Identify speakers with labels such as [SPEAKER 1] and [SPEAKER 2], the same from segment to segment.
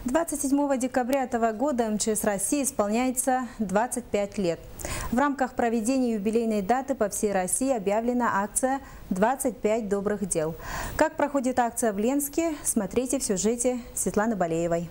[SPEAKER 1] 27 декабря этого года МЧС России исполняется 25 лет. В рамках проведения юбилейной даты по всей России объявлена акция «25 добрых дел». Как проходит акция в Ленске, смотрите в сюжете Светланы Балеевой.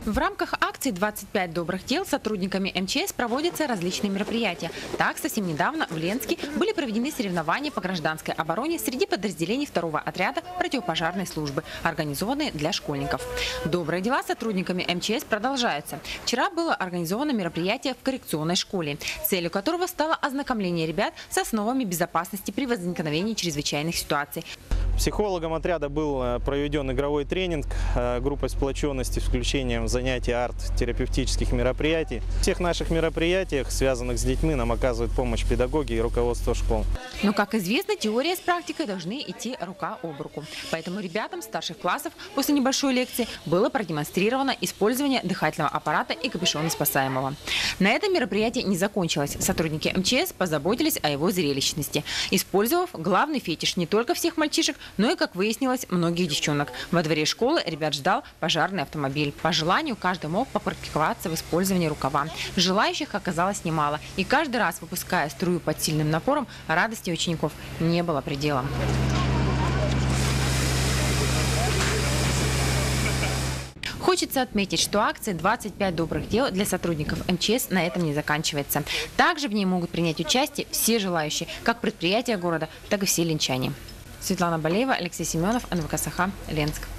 [SPEAKER 2] В рамках акции «25 добрых дел» сотрудниками МЧС проводятся различные мероприятия. Так, совсем недавно в Ленске были проведены соревнования по гражданской обороне среди подразделений 2-го отряда противопожарной службы, организованные для школьников. Добрые дела сотрудниками МЧС продолжаются. Вчера было организовано мероприятие в коррекционной школе, целью которого стало ознакомление ребят с основами безопасности при возникновении чрезвычайных ситуаций.
[SPEAKER 3] Психологом отряда был проведен игровой тренинг группой сплоченности с включением занятий арт-терапевтических мероприятий. В всех наших мероприятиях, связанных с детьми, нам оказывают помощь педагоги и руководство школ.
[SPEAKER 2] Но, как известно, теория с практикой должны идти рука об руку. Поэтому ребятам старших классов после небольшой лекции было продемонстрировано использование дыхательного аппарата и капюшона спасаемого. На этом мероприятие не закончилось. Сотрудники МЧС позаботились о его зрелищности, использовав главный фетиш не только всех мальчишек, но и, как выяснилось, многих девчонок. Во дворе школы ребят ждал пожарный автомобиль. По желанию каждый мог попрактиковаться в использовании рукава. Желающих оказалось немало. И каждый раз, выпуская струю под сильным напором, радости учеников не было предела. Хочется отметить, что акция «25 добрых дел» для сотрудников МЧС на этом не заканчивается. Также в ней могут принять участие все желающие, как предприятия города, так и все ленчане. Светлана Балеева, Алексей Семенов, НВК Саха, Ленск.